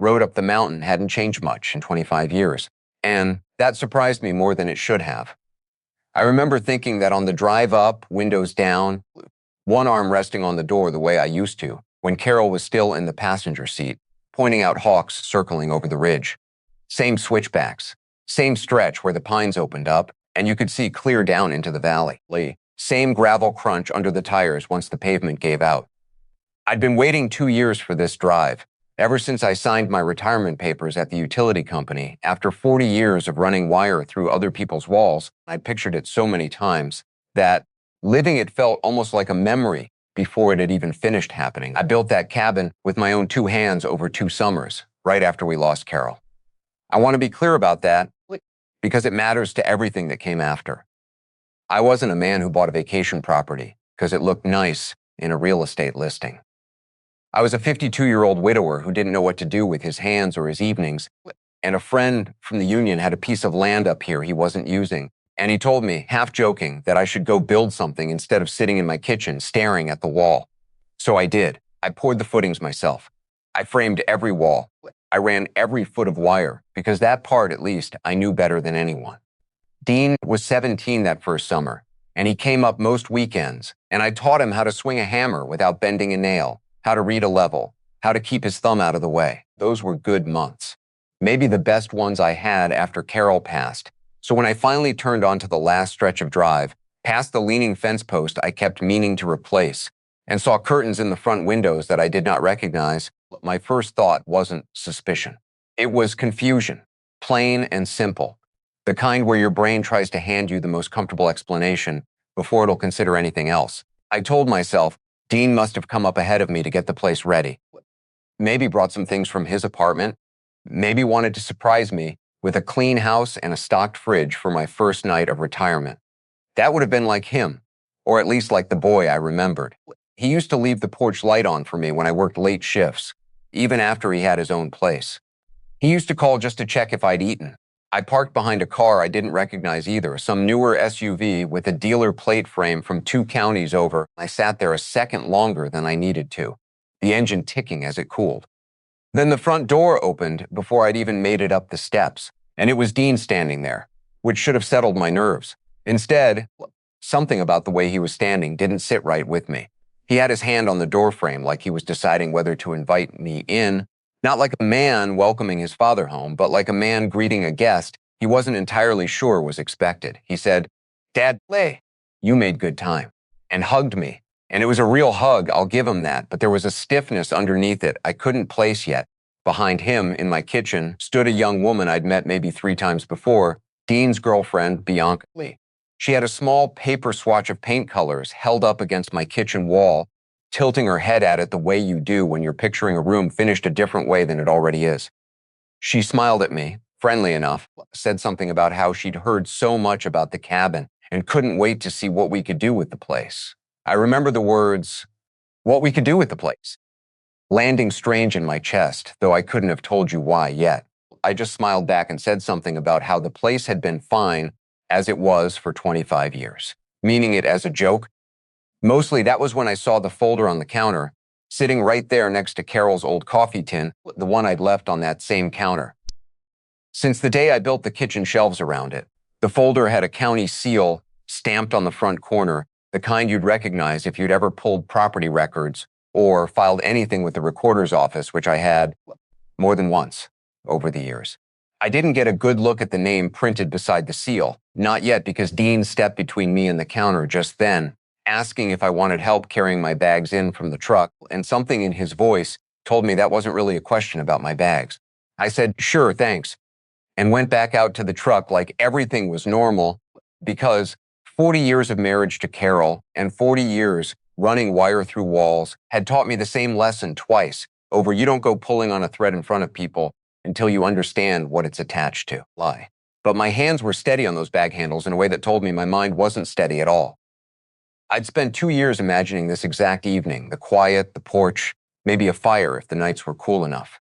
road up the mountain hadn't changed much in 25 years, and that surprised me more than it should have. I remember thinking that on the drive up, windows down, one arm resting on the door the way I used to, when Carol was still in the passenger seat, pointing out hawks circling over the ridge. Same switchbacks, same stretch where the pines opened up, and you could see clear down into the valley. Same gravel crunch under the tires once the pavement gave out. I'd been waiting 2 years for this drive, ever since I signed my retirement papers at the utility company. After 40 years of running wire through other people's walls, I'd pictured it so many times that living it felt almost like a memory before it had even finished happening. I built that cabin with my own 2 hands over 2 summers, right after we lost Carol. I want to be clear about that because it matters to everything that came after. I wasn't a man who bought a vacation property because it looked nice in a real estate listing. I was a 52-year-old widower who didn't know what to do with his hands or his evenings, and a friend from the union had a piece of land up here he wasn't using, and he told me, half joking, that I should go build something instead of sitting in my kitchen staring at the wall. So I did. I poured the footings myself. I framed every wall. I ran every foot of wire, because that part, at least, I knew better than anyone. Dean was 17 that first summer, and he came up most weekends, and I taught him how to swing a hammer without bending a nail, how to read a level, how to keep his thumb out of the way. Those were good months. Maybe the best ones I had after Carol passed. So when I finally turned onto the last stretch of drive, past the leaning fence post I kept meaning to replace, and saw curtains in the front windows that I did not recognize, my first thought wasn't suspicion. It was confusion, plain and simple. The kind where your brain tries to hand you the most comfortable explanation before it'll consider anything else. I told myself, Dean must have come up ahead of me to get the place ready. Maybe brought some things from his apartment. Maybe wanted to surprise me with a clean house and a stocked fridge for my first night of retirement. That would have been like him, or at least like the boy I remembered. He used to leave the porch light on for me when I worked late shifts, even after he had his own place. He used to call just to check if I'd eaten. I parked behind a car I didn't recognize either, some newer SUV with a dealer plate frame from 2 counties over. I sat there a second longer than I needed to, the engine ticking as it cooled. Then the front door opened before I'd even made it up the steps, and it was Dean standing there, which should have settled my nerves. Instead, something about the way he was standing didn't sit right with me. He had his hand on the door frame like he was deciding whether to invite me in. Not like a man welcoming his father home, but like a man greeting a guest he wasn't entirely sure was expected. He said, "Dad, you made good time," and hugged me. And it was a real hug, I'll give him that, but there was a stiffness underneath it I couldn't place yet. Behind him, in my kitchen, stood a young woman I'd met maybe 3 times before, Dean's girlfriend, Bianca Lee. She had a small paper swatch of paint colors held up against my kitchen wall, tilting her head at it the way you do when you're picturing a room finished a different way than it already is. She smiled at me, friendly enough, said something about how she'd heard so much about the cabin and couldn't wait to see what we could do with the place. I remember the words, "what we could do with the place," landing strange in my chest, though I couldn't have told you why yet. I just smiled back and said something about how the place had been fine as it was for 25 years, meaning it as a joke. Mostly that was when I saw the folder on the counter, sitting right there next to Carol's old coffee tin, the one I'd left on that same counter. Since the day I built the kitchen shelves around it, the folder had a county seal stamped on the front corner, the kind you'd recognize if you'd ever pulled property records or filed anything with the recorder's office, which I had more than once over the years. I didn't get a good look at the name printed beside the seal, not yet because Dean stepped between me and the counter just then, asking if I wanted help carrying my bags in from the truck, and something in his voice told me that wasn't really a question about my bags. I said, "Sure, thanks," and went back out to the truck like everything was normal, because 40 years of marriage to Carol and 40 years running wire through walls had taught me the same lesson twice over you don't go pulling on a thread in front of people until you understand what it's attached to. Lie. But my hands were steady on those bag handles in a way that told me my mind wasn't steady at all. I'd spent 2 years imagining this exact evening, the quiet, the porch, maybe a fire if the nights were cool enough.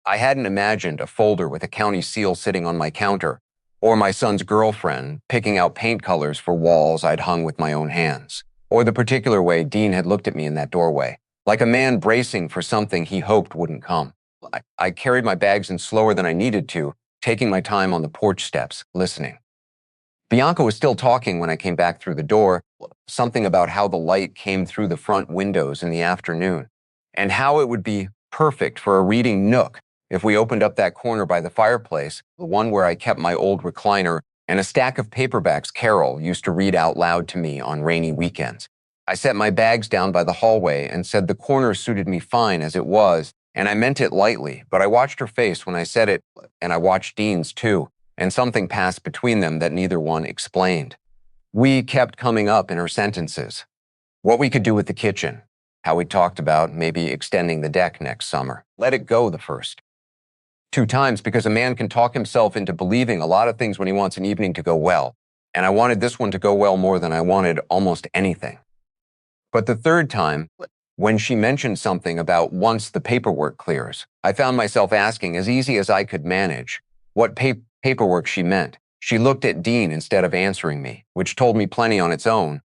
I hadn't imagined a folder with a county seal sitting on my counter, or my son's girlfriend picking out paint colors for walls I'd hung with my own hands, or the particular way Dean had looked at me in that doorway, like a man bracing for something he hoped wouldn't come. I carried my bags in slower than I needed to, taking my time on the porch steps, listening. Bianca was still talking when I came back through the door, something about how the light came through the front windows in the afternoon, and how it would be perfect for a reading nook if we opened up that corner by the fireplace, the one where I kept my old recliner and a stack of paperbacks Carol used to read out loud to me on rainy weekends. I set my bags down by the hallway and said the corner suited me fine as it was, and I meant it lightly, but I watched her face when I said it, and I watched Dean's too, and something passed between them that neither one explained. We kept coming up in her sentences. What we could do with the kitchen, how we talked about maybe extending the deck next summer. Let it go the first 2 times because a man can talk himself into believing a lot of things when he wants an evening to go well, and I wanted this one to go well more than I wanted almost anything. But the 3rd time, when she mentioned something about once the paperwork clears, I found myself asking, as easy as I could manage, what paperwork she meant. She looked at Dean instead of answering me, which told me plenty on its own.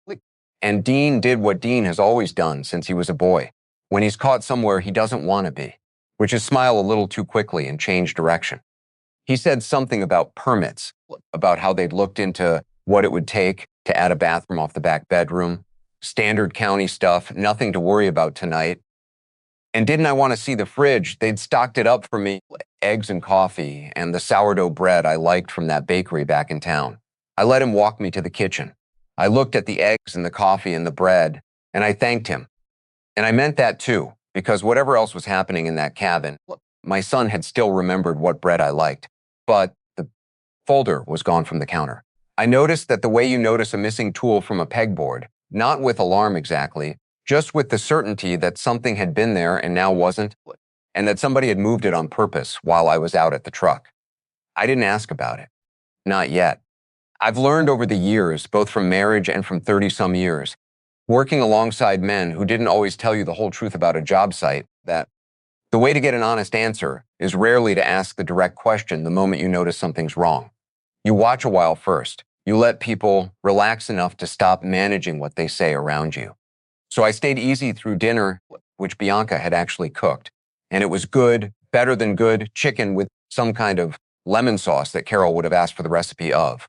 And Dean did what Dean has always done since he was a boy, when he's caught somewhere he doesn't want to be, which is smile a little too quickly and change direction. He said something about permits, about how they'd looked into what it would take to add a bathroom off the back bedroom, standard county stuff, nothing to worry about tonight. And didn't I want to see the fridge? They'd stocked it up for me, eggs and coffee, and the sourdough bread I liked from that bakery back in town. I let him walk me to the kitchen. I looked at the eggs and the coffee and the bread, and I thanked him. And I meant that too, because whatever else was happening in that cabin, my son had still remembered what bread I liked, but the folder was gone from the counter. I noticed that the way you notice a missing tool from a pegboard, not with alarm exactly, just with the certainty that something had been there and now wasn't, and that somebody had moved it on purpose while I was out at the truck. I didn't ask about it. Not yet. I've learned over the years, both from marriage and from 30-some years, working alongside men who didn't always tell you the whole truth about a job site, that the way to get an honest answer is rarely to ask the direct question the moment you notice something's wrong. You watch a while first. You let people relax enough to stop managing what they say around you. So I stayed easy through dinner, which Bianca had actually cooked. And it was good, better than good, chicken with some kind of lemon sauce that Carol would have asked for the recipe of.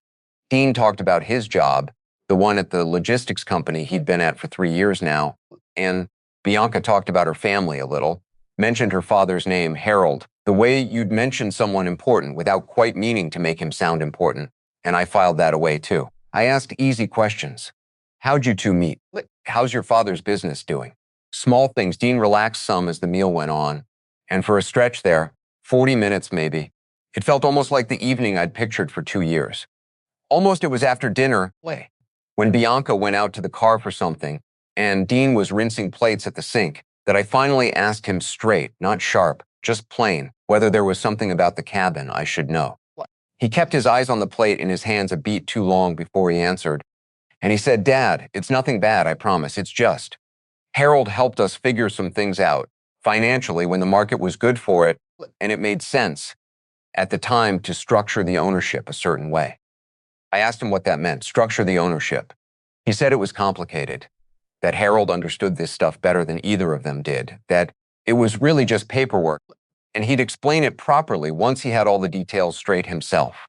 Dean talked about his job, the one at the logistics company he'd been at for 3 years now. And Bianca talked about her family a little, mentioned her father's name, Harold, the way you'd mention someone important without quite meaning to make him sound important. And I filed that away too. I asked easy questions. How'd you two meet? How's your father's business doing? Small things. Dean relaxed some as the meal went on. And for a stretch there, 40 minutes maybe, it felt almost like the evening I'd pictured for 2 years. Almost it was after dinner, when Bianca went out to the car for something, and Dean was rinsing plates at the sink, that I finally asked him straight, not sharp, just plain, whether there was something about the cabin I should know. He kept his eyes on the plate in his hands a beat too long before he answered. And he said, Dad, it's nothing bad, I promise. It's just. Harold helped us figure some things out financially when the market was good for it, and it made sense at the time to structure the ownership a certain way. I asked him what that meant, structure the ownership. He said it was complicated, that Harold understood this stuff better than either of them did, that it was really just paperwork, and he'd explain it properly once he had all the details straight himself.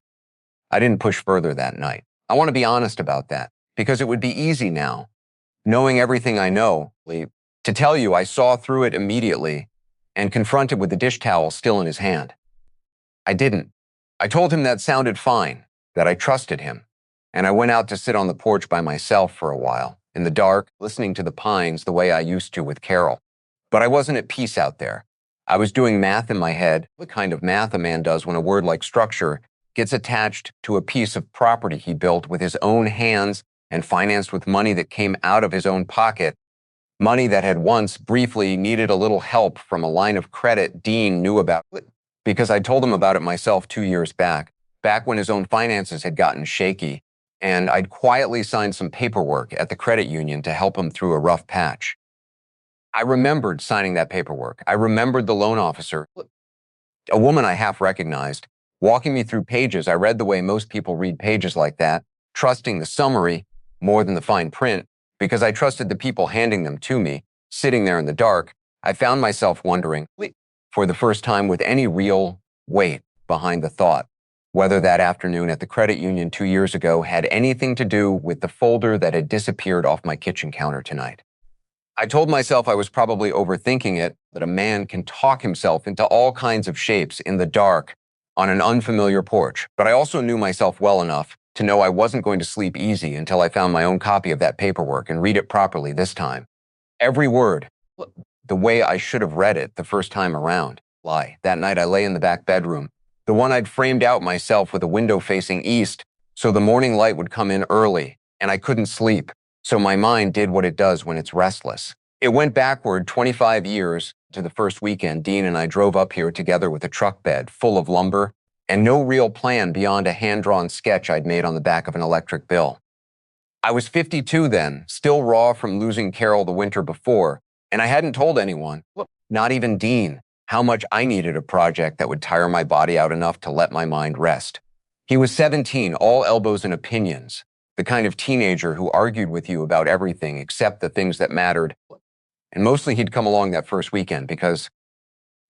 I didn't push further that night. I want to be honest about that, because it would be easy now, knowing everything I know, to tell you I saw through it immediately and confronted with the dish towel still in his hand. I didn't. I told him that sounded fine, that I trusted him, and I went out to sit on the porch by myself for a while, in the dark, listening to the pines the way I used to with Carol. But I wasn't at peace out there. I was doing math in my head, the kind of math a man does when a word like structure gets attached to a piece of property he built with his own hands and financed with money that came out of his own pocket, money that had once briefly needed a little help from a line of credit Dean knew about because I told him about it myself 2 years back when his own finances had gotten shaky, and I'd quietly signed some paperwork at the credit union to help him through a rough patch. I remembered signing that paperwork. I remembered the loan officer, a woman I half recognized, walking me through pages. I read the way most people read pages like that, trusting the summary more than the fine print, because I trusted the people handing them to me, sitting there in the dark. I found myself wondering, for the first time with any real weight behind the thought, whether that afternoon at the credit union 2 years ago had anything to do with the folder that had disappeared off my kitchen counter tonight. I told myself I was probably overthinking it, that a man can talk himself into all kinds of shapes in the dark on an unfamiliar porch, but I also knew myself well enough to know I wasn't going to sleep easy until I found my own copy of that paperwork and read it properly this time. Every word, the way I should have read it the first time around. That night I lay in the back bedroom, the one I'd framed out myself with a window facing east so the morning light would come in early, and I couldn't sleep, so my mind did what it does when it's restless. It went backward 25 years to the first weekend Dean and I drove up here together with a truck bed full of lumber and no real plan beyond a hand-drawn sketch I'd made on the back of an electric bill. I was 52 then, still raw from losing Carol the winter before, and I hadn't told anyone, not even Dean, how much I needed a project that would tire my body out enough to let my mind rest. He was 17, all elbows and opinions, the kind of teenager who argued with you about everything except the things that mattered. And mostly he'd come along that first weekend because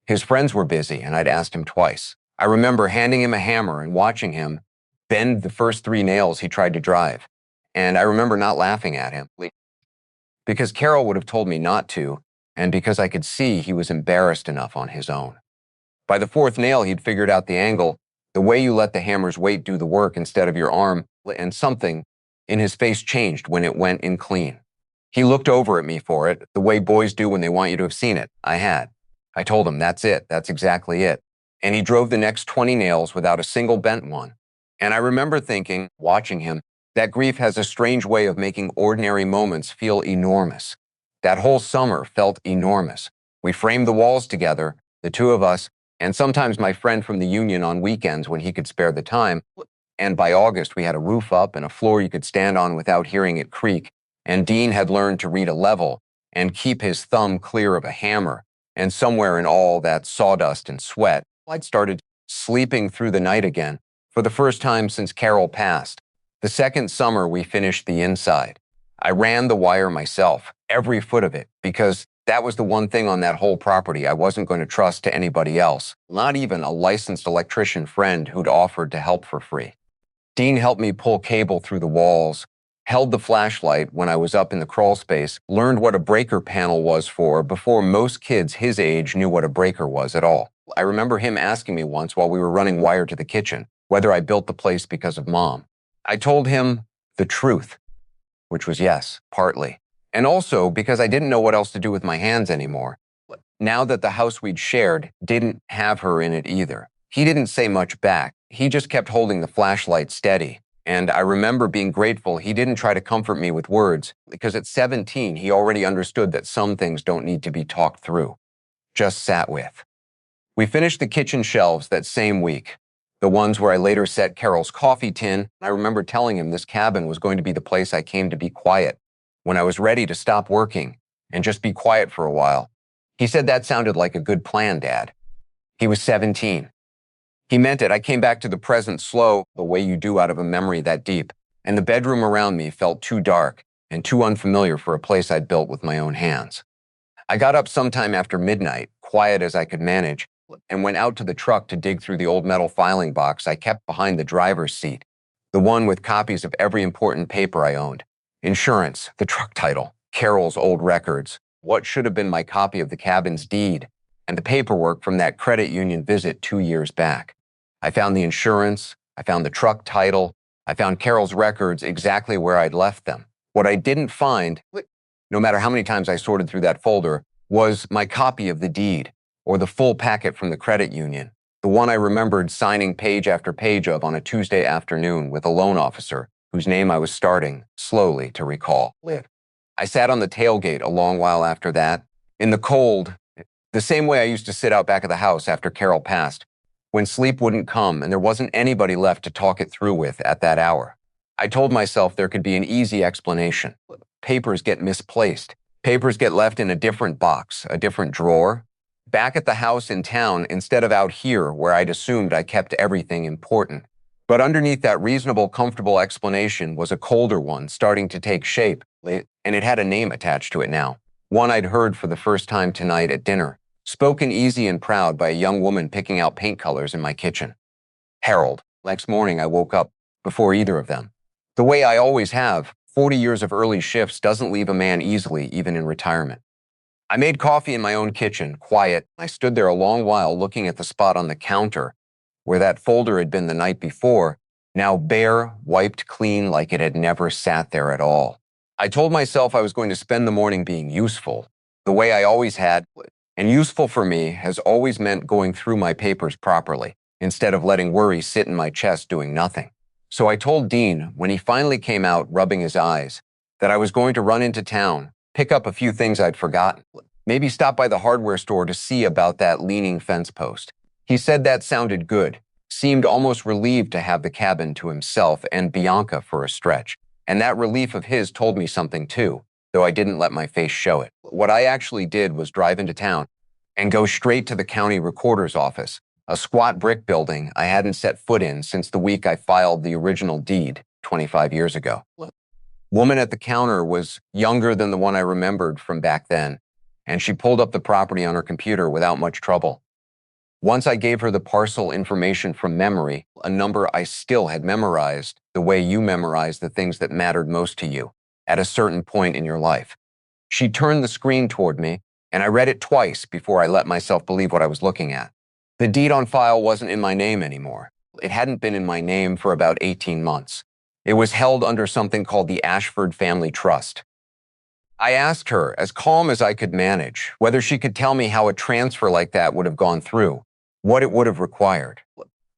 his friends were busy and I'd asked him twice. I remember handing him a hammer and watching him bend the first 3 nails he tried to drive. And I remember not laughing at him because Carol would have told me not to, and because I could see he was embarrassed enough on his own. By the 4th nail, he'd figured out the angle, the way you let the hammer's weight do the work instead of your arm, and something in his face changed when it went in clean. He looked over at me for it, the way boys do when they want you to have seen it. I had. I told him, that's it, that's exactly it. And he drove the next 20 nails without a single bent one. And I remember thinking, watching him, that grief has a strange way of making ordinary moments feel enormous. That whole summer felt enormous. We framed the walls together, the two of us, and sometimes my friend from the union on weekends when he could spare the time. And by August, we had a roof up and a floor you could stand on without hearing it creak. And Dean had learned to read a level and keep his thumb clear of a hammer. And somewhere in all that sawdust and sweat, I'd started sleeping through the night again for the first time since Carol passed. The second summer, we finished the inside. I ran the wire myself, every foot of it, because that was the one thing on that whole property I wasn't going to trust to anybody else, not even a licensed electrician friend who'd offered to help for free. Dean helped me pull cable through the walls, held the flashlight when I was up in the crawl space, learned what a breaker panel was for before most kids his age knew what a breaker was at all. I remember him asking me once while we were running wire to the kitchen whether I built the place because of Mom. I told him the truth, which was yes, partly. And also because I didn't know what else to do with my hands anymore. Now that the house we'd shared didn't have her in it either. He didn't say much back. He just kept holding the flashlight steady. And I remember being grateful he didn't try to comfort me with words, because at 17, he already understood that some things don't need to be talked through, just sat with. We finished the kitchen shelves that same week, the ones where I later set Carol's coffee tin. I remember telling him this cabin was going to be the place I came to be quiet, when I was ready to stop working and just be quiet for a while. He said that sounded like a good plan, Dad. He was 17. He meant it. I came back to the present slow, the way you do out of a memory that deep, and the bedroom around me felt too dark and too unfamiliar for a place I'd built with my own hands. I got up sometime after midnight, quiet as I could manage, and went out to the truck to dig through the old metal filing box I kept behind the driver's seat, the one with copies of every important paper I owned. Insurance, the truck title, Carol's old records, what should have been my copy of the cabin's deed, and the paperwork from that credit union visit 2 years back. I found the insurance, I found the truck title, I found Carol's records exactly where I'd left them. What I didn't find, no matter how many times I sorted through that folder, was my copy of the deed, or the full packet from the credit union, the one I remembered signing page after page of on a Tuesday afternoon with a loan officer whose name I was starting, slowly, to recall. I sat on the tailgate a long while after that, in the cold, the same way I used to sit out back of the house after Carol passed, when sleep wouldn't come and there wasn't anybody left to talk it through with at that hour. I told myself there could be an easy explanation. Papers get misplaced. Papers get left in a different box, a different drawer, back at the house in town instead of out here where I'd assumed I kept everything important. But underneath that reasonable, comfortable explanation was a colder one starting to take shape, and it had a name attached to it now, one I'd heard for the first time tonight at dinner. spoken easy and proud by a young woman picking out paint colors in my kitchen. Harold. Next morning, I woke up before either of them. The way I always have, 40 years of early shifts doesn't leave a man easily, even in retirement. I made coffee in my own kitchen, quiet. I stood there a long while looking at the spot on the counter where that folder had been the night before, now bare, wiped clean like it had never sat there at all. I told myself I was going to spend the morning being useful, the way I always had, and useful for me has always meant going through my papers properly, instead of letting worry sit in my chest doing nothing. So I told Dean, when he finally came out rubbing his eyes, that I was going to run into town, pick up a few things I'd forgotten, maybe stop by the hardware store to see about that leaning fence post. He said that sounded good, seemed almost relieved to have the cabin to himself and Bianca for a stretch. And that relief of his told me something too, though I didn't let my face show it. What I actually did was drive into town and go straight to the county recorder's office, a squat brick building I hadn't set foot in since the week I filed the original deed 25 years ago. Woman at the counter was younger than the one I remembered from back then, and she pulled up the property on her computer without much trouble. Once I gave her the parcel information from memory, a number I still had memorized the way you memorize the things that mattered most to you at a certain point in your life. She turned the screen toward me, and I read it twice before I let myself believe what I was looking at. The deed on file wasn't in my name anymore. It hadn't been in my name for about 18 months. It was held under something called the Ashford Family Trust. I asked her, as calm as I could manage, whether she could tell me how a transfer like that would have gone through, what it would have required.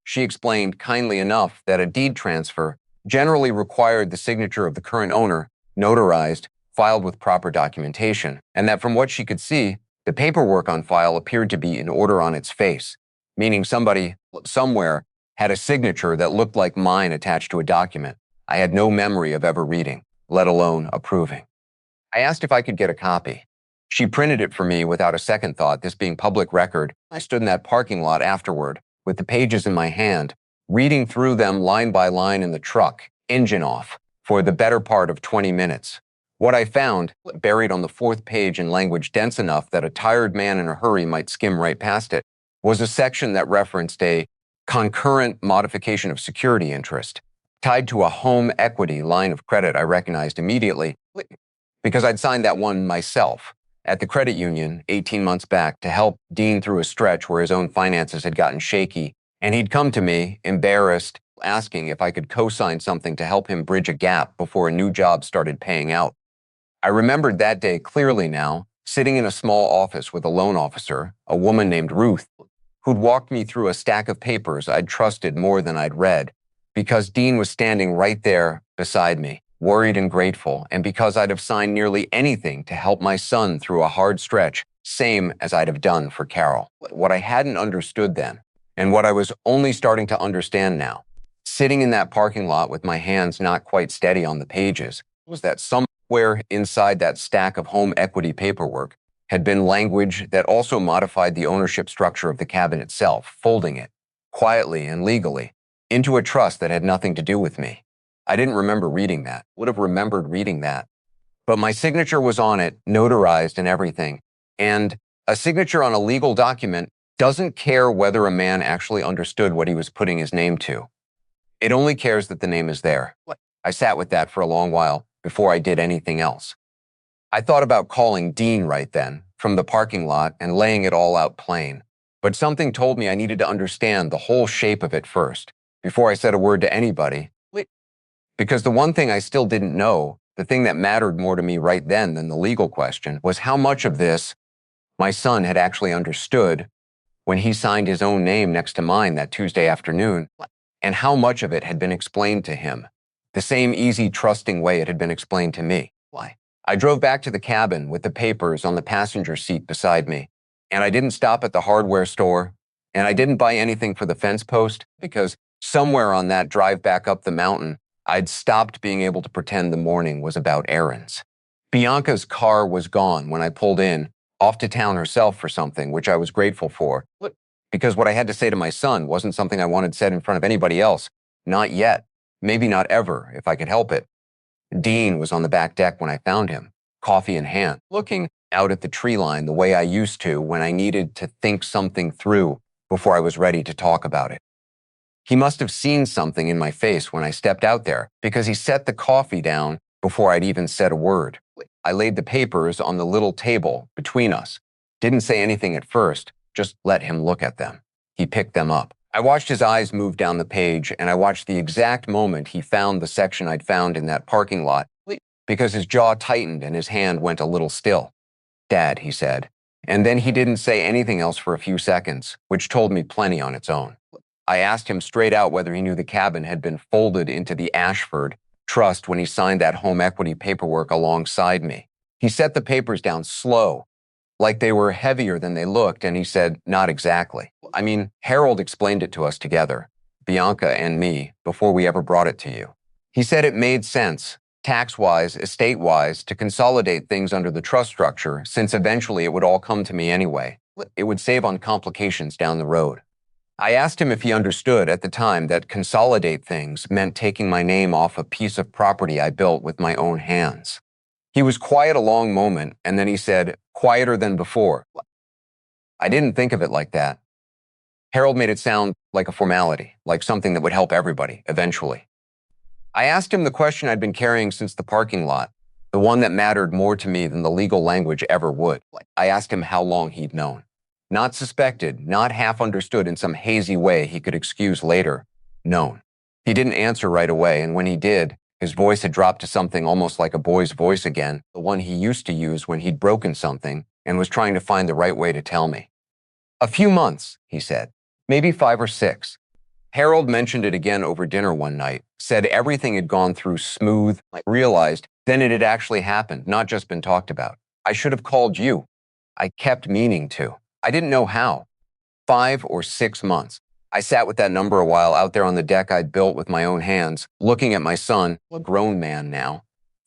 She explained kindly enough that a deed transfer generally required the signature of the current owner, notarized, filed with proper documentation, and that from what she could see, the paperwork on file appeared to be in order on its face, meaning somebody, somewhere, had a signature that looked like mine attached to a document I had no memory of ever reading, let alone approving. I asked if I could get a copy. She printed it for me without a second thought, this being public record. I stood in that parking lot afterward, with the pages in my hand, reading through them line by line in the truck, engine off, for the better part of 20 minutes. What I found, buried on the fourth page in language dense enough that a tired man in a hurry might skim right past it, was a section that referenced a concurrent modification of security interest, tied to a home equity line of credit I recognized immediately, because I'd signed that one myself at the credit union 18 months back to help Dean through a stretch where his own finances had gotten shaky, and he'd come to me, embarrassed, asking if I could co-sign something to help him bridge a gap before a new job started paying out. I remembered that day clearly now, sitting in a small office with a loan officer, a woman named Ruth, who'd walked me through a stack of papers I'd trusted more than I'd read, because Dean was standing right there beside me, worried and grateful, and because I'd have signed nearly anything to help my son through a hard stretch, same as I'd have done for Carol. What I hadn't understood then, and what I was only starting to understand now, sitting in that parking lot with my hands not quite steady on the pages, was that somewhere inside that stack of home equity paperwork had been language that also modified the ownership structure of the cabin itself, folding it, quietly and legally, into a trust that had nothing to do with me. I didn't remember reading that, would have remembered reading that. But my signature was on it, notarized and everything. And a signature on a legal document doesn't care whether a man actually understood what he was putting his name to. It only cares that the name is there. I sat with that for a long while before I did anything else. I thought about calling Dean right then from the parking lot and laying it all out plain. But something told me I needed to understand the whole shape of it first, before I said a word to anybody. Because the one thing I still didn't know, the thing that mattered more to me right then than the legal question, was how much of this my son had actually understood when he signed his own name next to mine that Tuesday afternoon, and how much of it had been explained to him, the same easy, trusting way it had been explained to me. Why? I drove back to the cabin with the papers on the passenger seat beside me, and I didn't stop at the hardware store, and I didn't buy anything for the fence post, because somewhere on that drive back up the mountain, I'd stopped being able to pretend the morning was about errands. Bianca's car was gone when I pulled in, off to town herself for something, which I was grateful for, because what I had to say to my son wasn't something I wanted said in front of anybody else. Not yet. Maybe not ever, if I could help it. Dean was on the back deck when I found him, coffee in hand, looking out at the tree line the way I used to when I needed to think something through before I was ready to talk about it. He must have seen something in my face when I stepped out there because he set the coffee down before I'd even said a word. I laid the papers on the little table between us. Didn't say anything at first, just let him look at them. He picked them up. I watched his eyes move down the page, and I watched the exact moment he found the section I'd found in that parking lot because his jaw tightened and his hand went a little still. "Dad," he said. And then he didn't say anything else for a few seconds, which told me plenty on its own. I asked him straight out whether he knew the cabin had been folded into the Ashford Trust when he signed that home equity paperwork alongside me. He set the papers down slow, like they were heavier than they looked, and he said, "Not exactly. I mean, Harold explained it to us together, Bianca and me, before we ever brought it to you. He said it made sense, tax-wise, estate-wise, to consolidate things under the trust structure, since eventually it would all come to me anyway. It would save on complications down the road." I asked him if he understood at the time that consolidate things meant taking my name off a piece of property I built with my own hands. He was quiet a long moment, and then he said, "Quieter than before." I didn't think of it like that. Harold made it sound like a formality, like something that would help everybody, eventually. I asked him the question I'd been carrying since the parking lot, the one that mattered more to me than the legal language ever would. I asked him how long he'd known. Not suspected, not half understood in some hazy way he could excuse later. Known. He didn't answer right away, and when he did, his voice had dropped to something almost like a boy's voice again, the one he used to use when he'd broken something and was trying to find the right way to tell me. "A few months," he said. "Maybe 5 or 6. Harold mentioned it again over dinner one night, said everything had gone through smooth. I realized then it had actually happened, not just been talked about. I should have called you. I kept meaning to. I didn't know how. 5 or 6 months. I sat with that number a while out there on the deck I'd built with my own hands, looking at my son, a grown man now,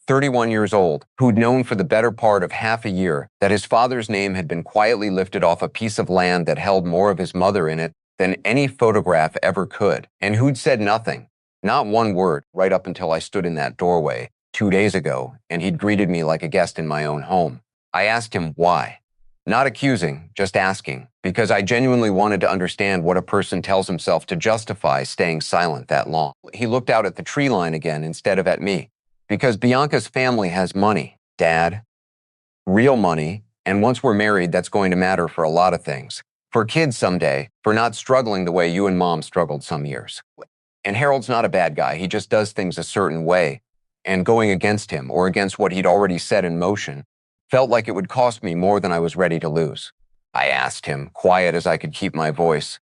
31 years old, who'd known for the better part of half a year that his father's name had been quietly lifted off a piece of land that held more of his mother in it than any photograph ever could, and who'd said nothing, not one word, right up until I stood in that doorway 2 days ago, and he'd greeted me like a guest in my own home. I asked him why. Not accusing, just asking, because I genuinely wanted to understand what a person tells himself to justify staying silent that long. He looked out at the tree line again instead of at me, because Bianca's family has money, Dad. Real money, and once we're married, that's going to matter for a lot of things. For kids someday, for not struggling the way you and Mom struggled some years. And Harold's not a bad guy, he just does things a certain way, and going against him or against what he'd already set in motion felt like it would cost me more than I was ready to lose. I asked him, quiet as I could keep my voice,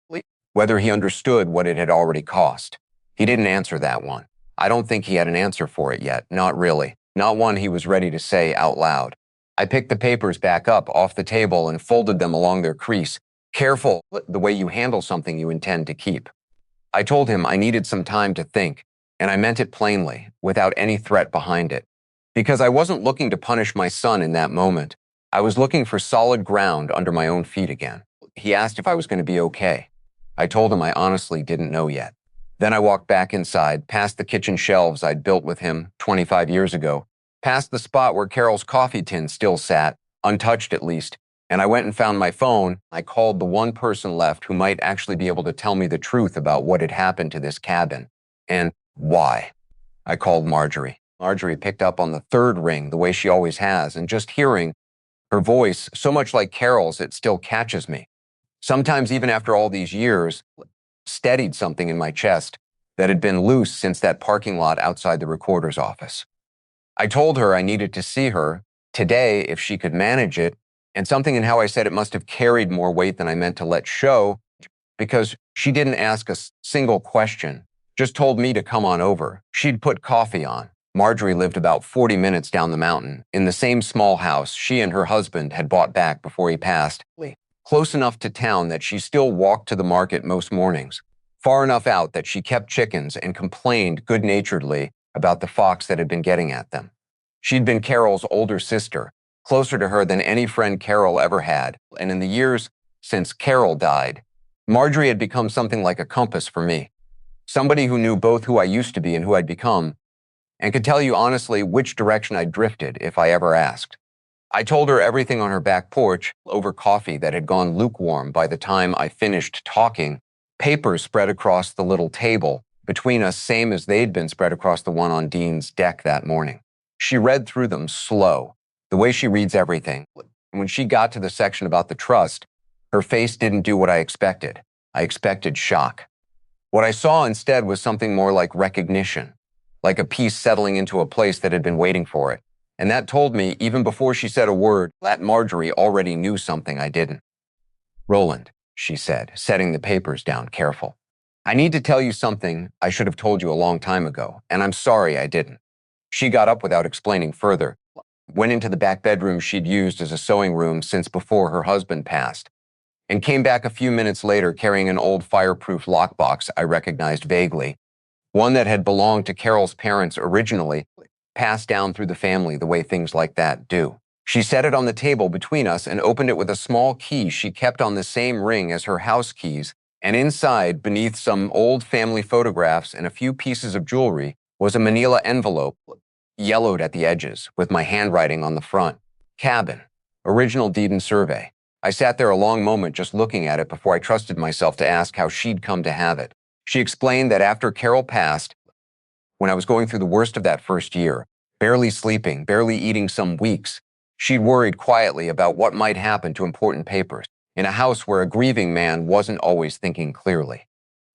whether he understood what it had already cost. He didn't answer that one. I don't think he had an answer for it yet, not really, not one he was ready to say out loud. I picked the papers back up off the table and folded them along their crease. Careful the way you handle something you intend to keep. I told him I needed some time to think, and I meant it plainly, without any threat behind it. Because I wasn't looking to punish my son in that moment. I was looking for solid ground under my own feet again. He asked if I was going to be okay. I told him I honestly didn't know yet. Then I walked back inside, past the kitchen shelves I'd built with him 25 years ago, past the spot where Carol's coffee tin still sat, untouched at least, and I went and found my phone. I called the one person left who might actually be able to tell me the truth about what had happened to this cabin and why. I called Marjorie. Marjorie picked up on the third ring the way she always has, and just hearing her voice, so much like Carol's, it still catches me. Sometimes even after all these years, steadied something in my chest that had been loose since that parking lot outside the recorder's office. I told her I needed to see her today if she could manage it, and something in how I said it must have carried more weight than I meant to let show, because she didn't ask a single question, just told me to come on over. She'd put coffee on. Marjorie lived about 40 minutes down the mountain, in the same small house she and her husband had bought back before he passed, close enough to town that she still walked to the market most mornings, far enough out that she kept chickens and complained good-naturedly about the fox that had been getting at them. She'd been Carol's older sister, closer to her than any friend Carol ever had, and in the years since Carol died, Marjorie had become something like a compass for me, somebody who knew both who I used to be and who I'd become, and could tell you honestly which direction I drifted if I ever asked. I told her everything on her back porch over coffee that had gone lukewarm by the time I finished talking. Papers spread across the little table between us, same as they'd been spread across the one on Dean's deck that morning. She read through them slow, the way she reads everything. When she got to the section about the trust, her face didn't do what I expected. I expected shock. What I saw instead was something more like recognition, like a piece settling into a place that had been waiting for it. And that told me, even before she said a word, that Marjorie already knew something I didn't. "Roland," she said, setting the papers down careful. "I need to tell you something I should have told you a long time ago, and I'm sorry I didn't." She got up without explaining further, went into the back bedroom she'd used as a sewing room since before her husband passed, and came back a few minutes later carrying an old fireproof lockbox I recognized vaguely, one that had belonged to Carol's parents originally, passed down through the family the way things like that do. She set it on the table between us and opened it with a small key she kept on the same ring as her house keys, and inside, beneath some old family photographs and a few pieces of jewelry, was a manila envelope, yellowed at the edges, with my handwriting on the front. "Cabin. Original deed and survey." I sat there a long moment just looking at it before I trusted myself to ask how she'd come to have it. She explained that after Carol passed, when I was going through the worst of that first year, barely sleeping, barely eating some weeks, she'd worried quietly about what might happen to important papers in a house where a grieving man wasn't always thinking clearly.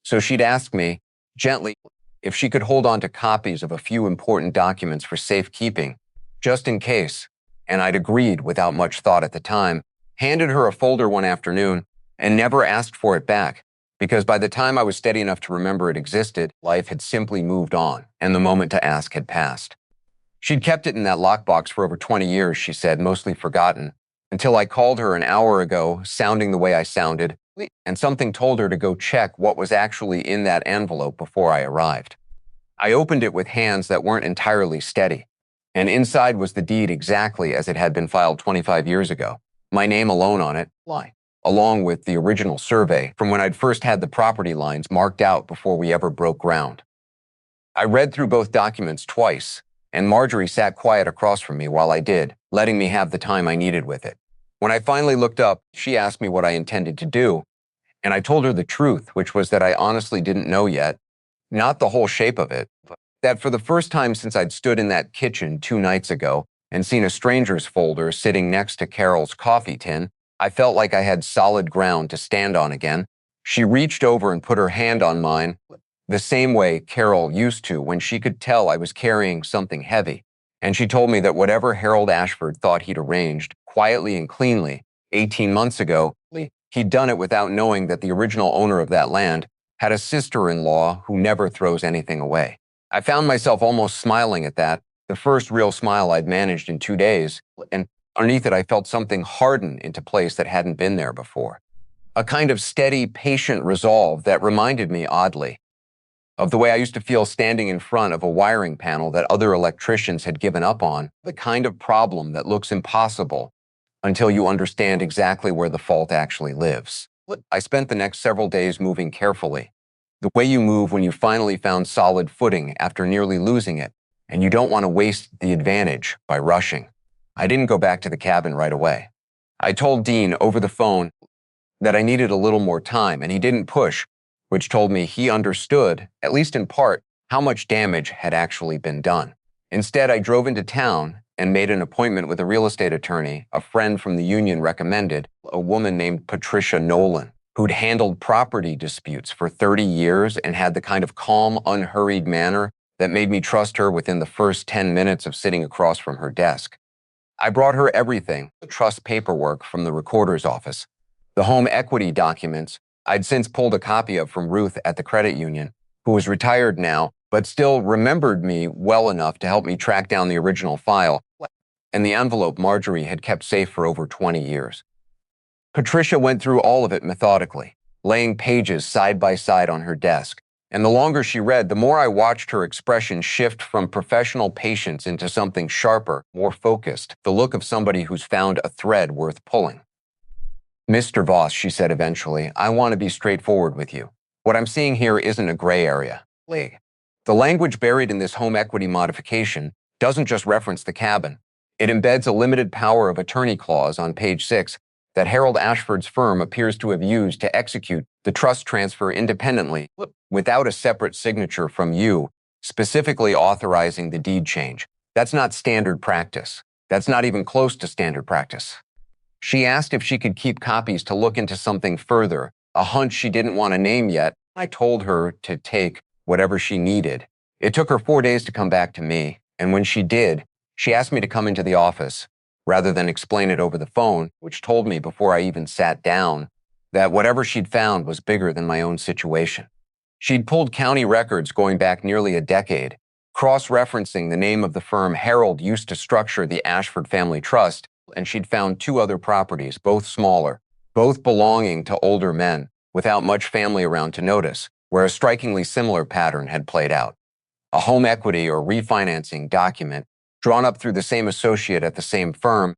So she'd ask me, gently, if she could hold on to copies of a few important documents for safekeeping, just in case, and I'd agreed without much thought at the time, handed her a folder one afternoon, and never asked for it back, because by the time I was steady enough to remember it existed, life had simply moved on, and the moment to ask had passed. She'd kept it in that lockbox for over 20 years, she said, mostly forgotten, until I called her an hour ago, sounding the way I sounded, and something told her to go check what was actually in that envelope before I arrived. I opened it with hands that weren't entirely steady, and inside was the deed exactly as it had been filed 25 years ago, my name alone on it, along with the original survey from when I'd first had the property lines marked out before we ever broke ground. I read through both documents twice, and Marjorie sat quiet across from me while I did, letting me have the time I needed with it. When I finally looked up, she asked me what I intended to do, and I told her the truth, which was that I honestly didn't know yet, not the whole shape of it, but that for the first time since I'd stood in that kitchen 2 nights ago and seen a stranger's folder sitting next to Carol's coffee tin, I felt like I had solid ground to stand on again. She reached over and put her hand on mine, the same way Carol used to when she could tell I was carrying something heavy, and she told me that whatever Harold Ashford thought he'd arranged, quietly and cleanly, 18 months ago, he'd done it without knowing that the original owner of that land had a sister-in-law who never throws anything away. I found myself almost smiling at that, the first real smile I'd managed in 2 days, and underneath it I felt something harden into place that hadn't been there before. A kind of steady, patient resolve that reminded me, oddly, of the way I used to feel standing in front of a wiring panel that other electricians had given up on, the kind of problem that looks impossible until you understand exactly where the fault actually lives. I spent the next several days moving carefully, the way you move when you finally found solid footing after nearly losing it, and you don't want to waste the advantage by rushing. I didn't go back to the cabin right away. I told Dean over the phone that I needed a little more time, and he didn't push, which told me he understood, at least in part, how much damage had actually been done. Instead, I drove into town and made an appointment with a real estate attorney a friend from the union recommended, a woman named Patricia Nolan, who'd handled property disputes for 30 years and had the kind of calm, unhurried manner that made me trust her within the first 10 minutes of sitting across from her desk. I brought her everything, the trust paperwork from the recorder's office, the home equity documents I'd since pulled a copy of from Ruth at the credit union, who was retired now, but still remembered me well enough to help me track down the original file, and the envelope Marjorie had kept safe for over 20 years. Patricia went through all of it methodically, laying pages side by side on her desk, and the longer she read, the more I watched her expression shift from professional patience into something sharper, more focused, the look of somebody who's found a thread worth pulling. "Mr. Voss," she said eventually, "I want to be straightforward with you. What I'm seeing here isn't a gray area. The language buried in this home equity modification doesn't just reference the cabin. It embeds a limited power of attorney clause on page 6 that Harold Ashford's firm appears to have used to execute the trust transfer independently without a separate signature from you, specifically authorizing the deed change. That's not standard practice. That's not even close to standard practice. She asked if she could keep copies to look into something further, a hunch she didn't want to name yet. I told her to take whatever she needed. It took her 4 days to come back to me, and when she did, she asked me to come into the office rather than explain it over the phone, which told me before I even sat down that whatever she'd found was bigger than my own situation. She'd pulled county records going back nearly a decade, cross-referencing the name of the firm Harold used to structure the Ashford Family Trust, and she'd found 2 other properties, both smaller, both belonging to older men, without much family around to notice, where a strikingly similar pattern had played out. A home equity or refinancing document drawn up through the same associate at the same firm,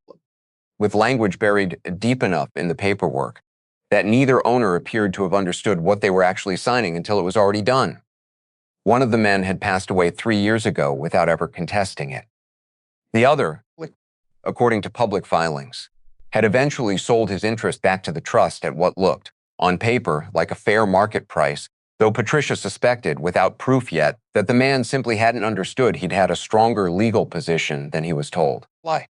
with language buried deep enough in the paperwork that neither owner appeared to have understood what they were actually signing until it was already done. One of the men had passed away 3 years ago without ever contesting it. The other, according to public filings, had eventually sold his interest back to the trust at what looked, on paper, like a fair market price, though Patricia suspected, without proof yet, that the man simply hadn't understood he'd had a stronger legal position than he was told. Why?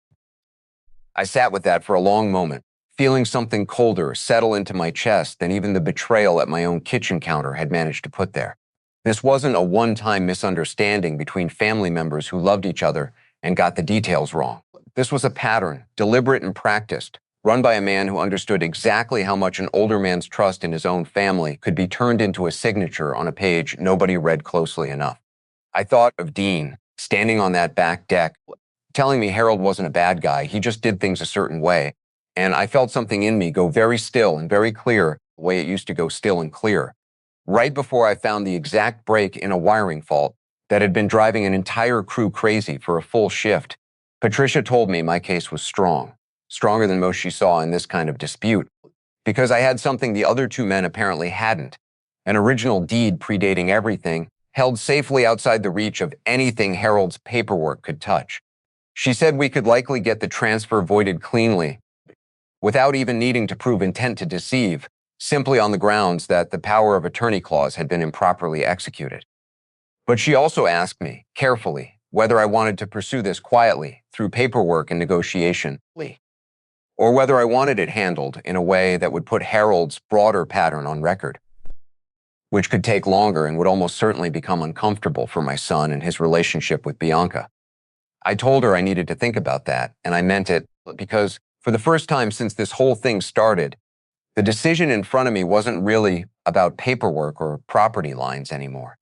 I sat with that for a long moment, feeling something colder settle into my chest than even the betrayal at my own kitchen counter had managed to put there. This wasn't a one-time misunderstanding between family members who loved each other and got the details wrong. This was a pattern, deliberate and practiced, run by a man who understood exactly how much an older man's trust in his own family could be turned into a signature on a page nobody read closely enough. I thought of Dean, standing on that back deck, telling me Harold wasn't a bad guy, he just did things a certain way, and I felt something in me go very still and very clear, the way it used to go still and clear, right before I found the exact break in a wiring fault that had been driving an entire crew crazy for a full shift. Patricia told me my case was strong, stronger than most she saw in this kind of dispute, because I had something the other 2 men apparently hadn't, an original deed predating everything, held safely outside the reach of anything Harold's paperwork could touch. She said we could likely get the transfer voided cleanly, without even needing to prove intent to deceive, simply on the grounds that the power of attorney clause had been improperly executed. But she also asked me, carefully, whether I wanted to pursue this quietly, through paperwork and negotiation, or whether I wanted it handled in a way that would put Harold's broader pattern on record, which could take longer and would almost certainly become uncomfortable for my son and his relationship with Bianca. I told her I needed to think about that, and I meant it because, for the first time since this whole thing started, the decision in front of me wasn't really about paperwork or property lines anymore.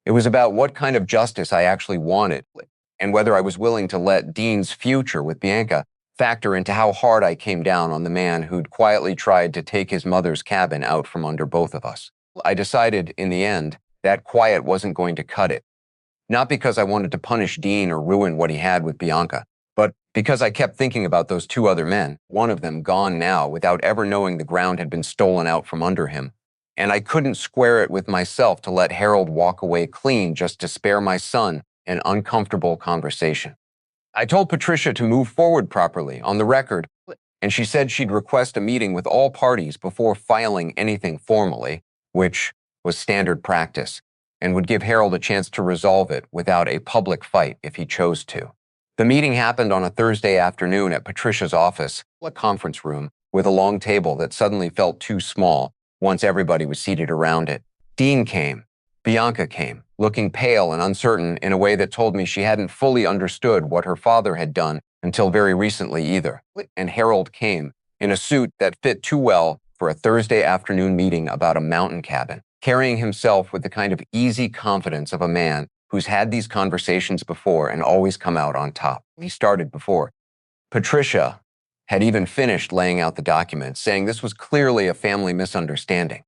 It was about what kind of justice I actually wanted, and whether I was willing to let Dean's future with Bianca factor into how hard I came down on the man who'd quietly tried to take his mother's cabin out from under both of us. I decided, in the end, that quiet wasn't going to cut it. Not because I wanted to punish Dean or ruin what he had with Bianca, but because I kept thinking about those 2 other men, one of them gone now without ever knowing the ground had been stolen out from under him. And I couldn't square it with myself to let Harold walk away clean just to spare my son an uncomfortable conversation. I told Patricia to move forward properly, on the record, and she said she'd request a meeting with all parties before filing anything formally, which was standard practice, and would give Harold a chance to resolve it without a public fight if he chose to. The meeting happened on a Thursday afternoon at Patricia's office, a conference room, with a long table that suddenly felt too small once everybody was seated around it. Dean came. Bianca came, looking pale and uncertain in a way that told me she hadn't fully understood what her father had done until very recently either. And Harold came, in a suit that fit too well for a Thursday afternoon meeting about a mountain cabin, carrying himself with the kind of easy confidence of a man who's had these conversations before and always come out on top. He started before Patricia had even finished laying out the documents, saying this was clearly a family misunderstanding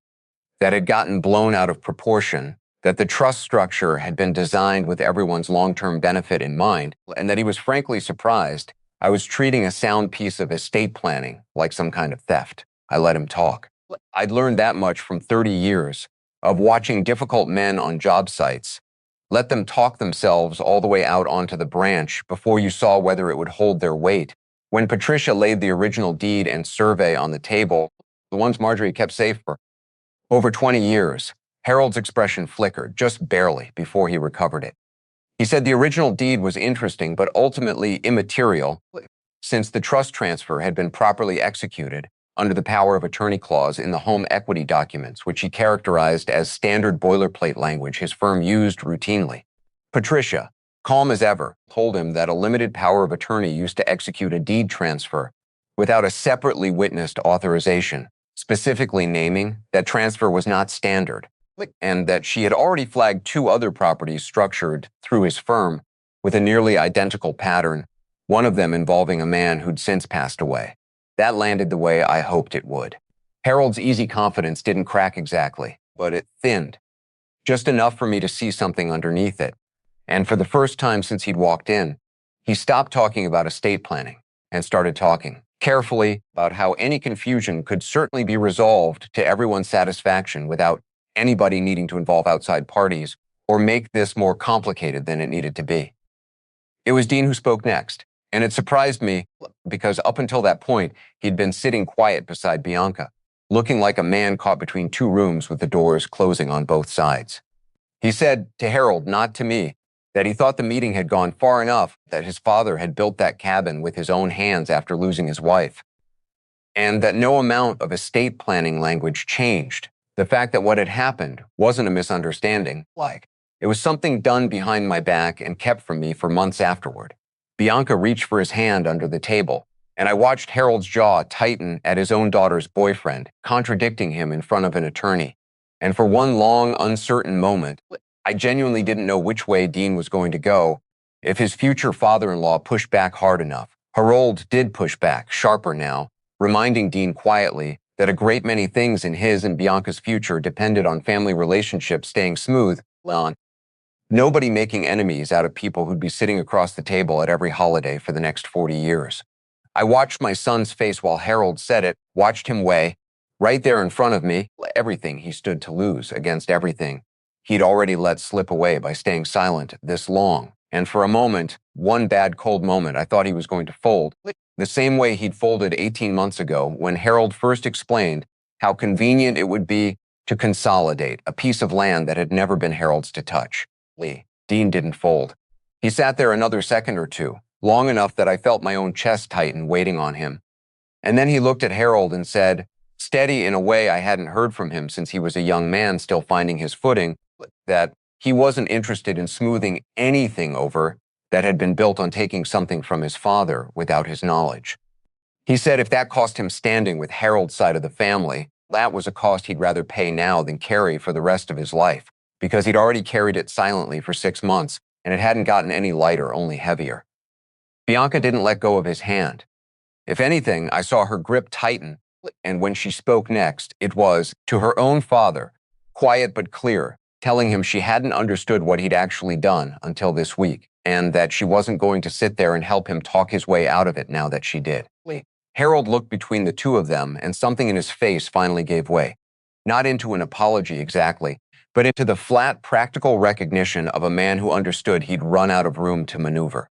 that had gotten blown out of proportion, that the trust structure had been designed with everyone's long-term benefit in mind, and that he was frankly surprised I was treating a sound piece of estate planning like some kind of theft. I let him talk. I'd learned that much from 30 years of watching difficult men on job sites, let them talk themselves all the way out onto the branch before you saw whether it would hold their weight. When Patricia laid the original deed and survey on the table, the ones Marjorie kept safe for over 20 years, Harold's expression flickered, just barely, before he recovered it. He said the original deed was interesting but ultimately immaterial, since the trust transfer had been properly executed under the power of attorney clause in the home equity documents, which he characterized as standard boilerplate language his firm used routinely. Patricia, calm as ever, told him that a limited power of attorney used to execute a deed transfer without a separately witnessed authorization, specifically naming that transfer was not standard, and that she had already flagged 2 other properties structured through his firm with a nearly identical pattern, one of them involving a man who'd since passed away. That landed the way I hoped it would. Harold's easy confidence didn't crack exactly, but it thinned, just enough for me to see something underneath it. And for the first time since he'd walked in, he stopped talking about estate planning and started talking carefully about how any confusion could certainly be resolved to everyone's satisfaction without anybody needing to involve outside parties or make this more complicated than it needed to be. It was Dean who spoke next, and it surprised me because up until that point, he'd been sitting quiet beside Bianca, looking like a man caught between 2 rooms with the doors closing on both sides. He said to Harold, not to me, that he thought the meeting had gone far enough that his father had built that cabin with his own hands after losing his wife, and that no amount of estate planning language changed the fact that what had happened wasn't a misunderstanding, it was something done behind my back and kept from me for months afterward. Bianca reached for his hand under the table, and I watched Harold's jaw tighten at his own daughter's boyfriend, contradicting him in front of an attorney. And for one long, uncertain moment, I genuinely didn't know which way Dean was going to go if his future father-in-law pushed back hard enough. Harold did push back, sharper now, reminding Dean quietly that a great many things in his and Bianca's future depended on family relationships staying smooth, on nobody making enemies out of people who'd be sitting across the table at every holiday for the next 40 years. I watched my son's face while Harold said it, watched him weigh, right there in front of me, everything he stood to lose against everything he'd already let slip away by staying silent this long. And for a moment, one bad cold moment, I thought he was going to fold, the same way he'd folded 18 months ago when Harold first explained how convenient it would be to consolidate a piece of land that had never been Harold's to touch. Dean didn't fold. He sat there another second or two, long enough that I felt my own chest tighten waiting on him. And then he looked at Harold and said, steady in a way I hadn't heard from him since he was a young man still finding his footing, that he wasn't interested in smoothing anything over that had been built on taking something from his father without his knowledge. He said if that cost him standing with Harold's side of the family, that was a cost he'd rather pay now than carry for the rest of his life, because he'd already carried it silently for 6 months, and it hadn't gotten any lighter, only heavier. Bianca didn't let go of his hand. If anything, I saw her grip tighten, and when she spoke next, it was to her own father, quiet but clear, telling him she hadn't understood what he'd actually done until this week, and that she wasn't going to sit there and help him talk his way out of it now that she did. Harold looked between the 2 of them, and something in his face finally gave way. Not into an apology exactly, but into the flat, practical recognition of a man who understood he'd run out of room to maneuver.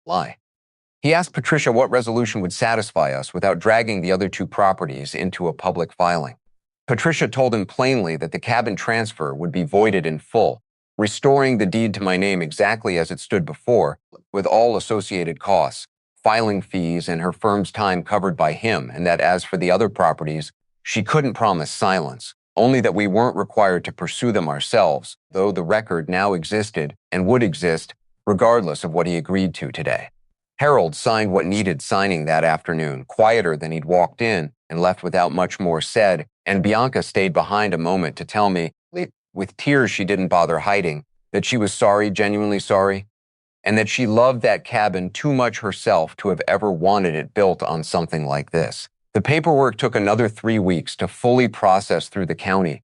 He asked Patricia what resolution would satisfy us without dragging the other 2 properties into a public filing. Patricia told him plainly that the cabin transfer would be voided in full, restoring the deed to my name exactly as it stood before, with all associated costs, filing fees, and her firm's time covered by him, and that as for the other properties, she couldn't promise silence, only that we weren't required to pursue them ourselves, though the record now existed and would exist regardless of what he agreed to today. Harold signed what needed signing that afternoon, quieter than he'd walked in and left without much more said, and Bianca stayed behind a moment to tell me, with tears she didn't bother hiding, that she was sorry, genuinely sorry, and that she loved that cabin too much herself to have ever wanted it built on something like this. The paperwork took another 3 weeks to fully process through the county,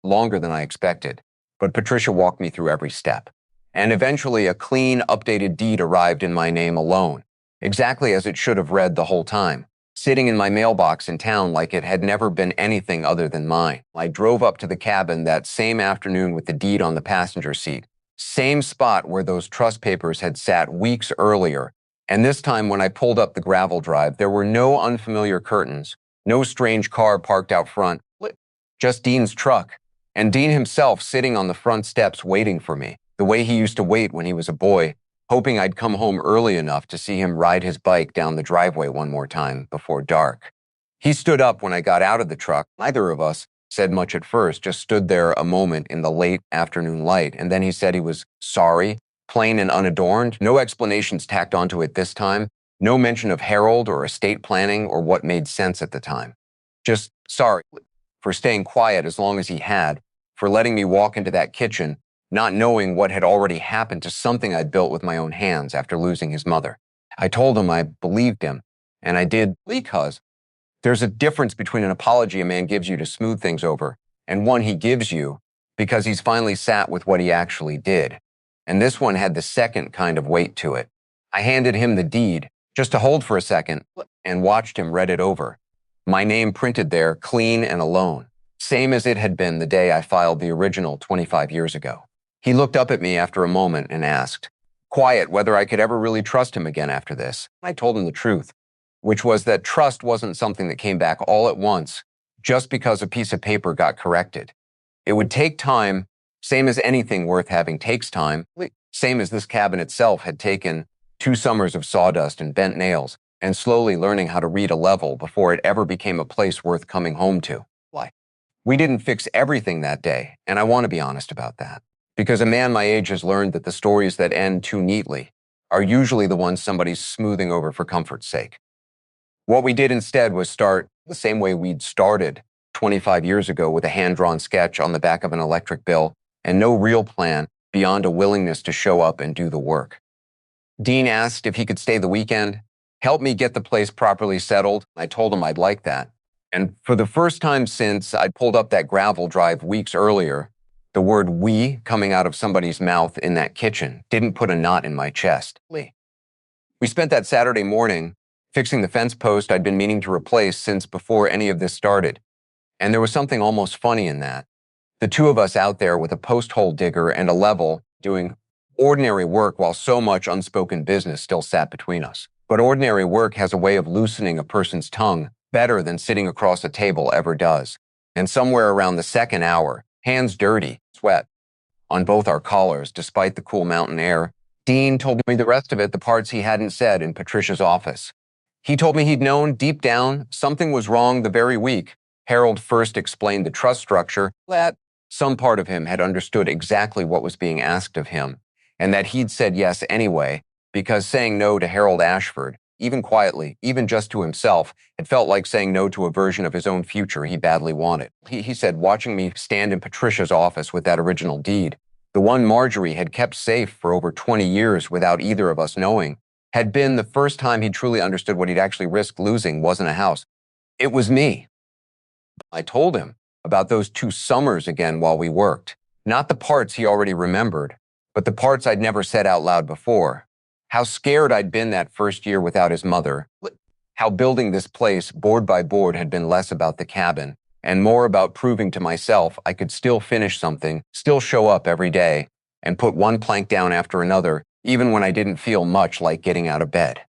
longer than I expected, but Patricia walked me through every step. And eventually a clean, updated deed arrived in my name alone, exactly as it should have read the whole time, sitting in my mailbox in town like it had never been anything other than mine. I drove up to the cabin that same afternoon with the deed on the passenger seat, Same spot where those truss papers had sat weeks earlier. And this time when I pulled up the gravel drive, there were no unfamiliar curtains, no strange car parked out front, just Dean's truck, and Dean himself sitting on the front steps waiting for me, the way he used to wait when he was a boy, hoping I'd come home early enough to see him ride his bike down the driveway one more time before dark. He stood up when I got out of the truck. Neither of us said much at first, just stood there a moment in the late afternoon light, and then he said he was sorry, plain and unadorned, no explanations tacked onto it this time, no mention of Harold or estate planning or what made sense at the time. Just sorry for staying quiet as long as he had, for letting me walk into that kitchen, not knowing what had already happened to something I'd built with my own hands after losing his mother. I told him I believed him, and I did because there's a difference between an apology a man gives you to smooth things over and one he gives you because he's finally sat with what he actually did. And this one had the second kind of weight to it. I handed him the deed just to hold for a second and watched him read it over. My name printed there, clean and alone, same as it had been the day I filed the original 25 years ago. He looked up at me after a moment and asked, quiet, whether I could ever really trust him again after this. I told him the truth, which was that trust wasn't something that came back all at once just because a piece of paper got corrected. It would take time, same as anything worth having takes time, same as this cabin itself had taken 2 summers of sawdust and bent nails and slowly learning how to read a level before it ever became a place worth coming home to. Why? We didn't fix everything that day, and I want to be honest about that, because a man my age has learned that the stories that end too neatly are usually the ones somebody's smoothing over for comfort's sake. What we did instead was start the same way we'd started 25 years ago, with a hand-drawn sketch on the back of an electric bill and no real plan beyond a willingness to show up and do the work. Dean asked if he could stay the weekend, help me get the place properly settled. I told him I'd like that. And for the first time since I'd pulled up that gravel drive weeks earlier, the word "we" coming out of somebody's mouth in that kitchen didn't put a knot in my chest. We spent that Saturday morning fixing the fence post I'd been meaning to replace since before any of this started. And there was something almost funny in that. The two of us out there with a post hole digger and a level doing ordinary work while so much unspoken business still sat between us. But ordinary work has a way of loosening a person's tongue better than sitting across a table ever does. And somewhere around the second hour, hands dirty, sweat on both our collars despite the cool mountain air, Dean told me the rest of it, the parts he hadn't said in Patricia's office. He told me he'd known deep down something was wrong the very week Harold first explained the trust structure, that some part of him had understood exactly what was being asked of him, and that he'd said yes anyway, because saying no to Harold Ashford, even quietly, even just to himself, had felt like saying no to a version of his own future he badly wanted. He said watching me stand in Patricia's office with that original deed, the one Marjorie had kept safe for over 20 years without either of us knowing, had been the first time he truly understood what he'd actually risked losing wasn't a house. It was me. I told him about those 2 summers again while we worked, not the parts he already remembered, but the parts I'd never said out loud before. How scared I'd been that first year without his mother, how building this place board by board had been less about the cabin and more about proving to myself I could still finish something, still show up every day, and put one plank down after another, even when I didn't feel much like getting out of bed.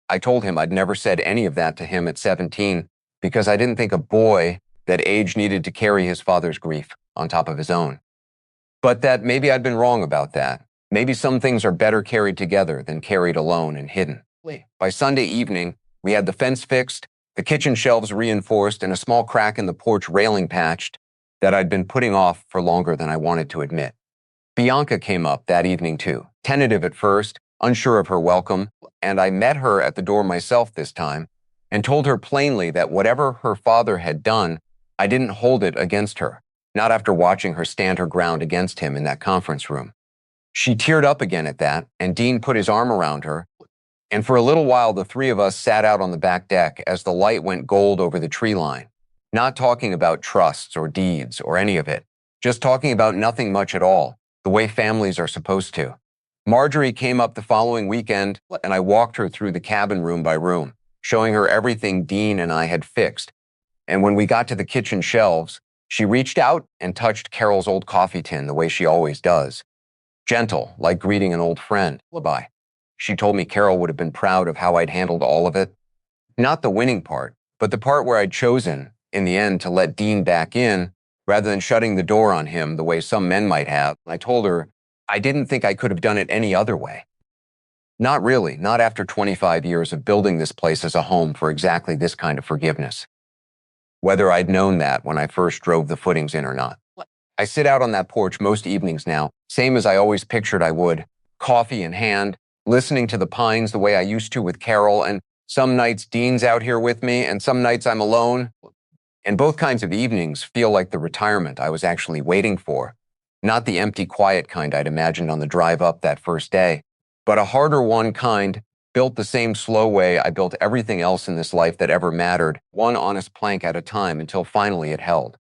I told him I'd never said any of that to him at 17 because I didn't think a boy that age needed to carry his father's grief on top of his own. But that maybe I'd been wrong about that. Maybe some things are better carried together than carried alone and hidden. By Sunday evening, we had the fence fixed, the kitchen shelves reinforced, and a small crack in the porch railing patched that I'd been putting off for longer than I wanted to admit. Bianca came up that evening too, tentative at first, unsure of her welcome, and I met her at the door myself this time and told her plainly that whatever her father had done, I didn't hold it against her, not after watching her stand her ground against him in that conference room. She teared up again at that, and Dean put his arm around her, and for a little while the 3 of us sat out on the back deck as the light went gold over the tree line, not talking about trusts or deeds or any of it, just talking about nothing much at all, the way families are supposed to. Marjorie came up the following weekend, and I walked her through the cabin room by room, showing her everything Dean and I had fixed. And when we got to the kitchen shelves, she reached out and touched Carol's old coffee tin the way she always does. gentle, like greeting an old friend. Lullaby. She told me Carol would have been proud of how I'd handled all of it. Not the winning part, but the part where I'd chosen, in the end, to let Dean back in rather than shutting the door on him the way some men might have. I told her I didn't think I could have done it any other way. Not really, not after 25 years of building this place as a home for exactly this kind of forgiveness. Whether I'd known that when I first drove the footings in or not. I sit out on that porch most evenings now, same as I always pictured I would, coffee in hand, listening to the pines the way I used to with Carol, and some nights Dean's out here with me, and some nights I'm alone. And both kinds of evenings feel like the retirement I was actually waiting for. Not the empty, quiet kind I'd imagined on the drive up that first day, but a harder one kind, built the same slow way I built everything else in this life that ever mattered, one honest plank at a time until finally it held.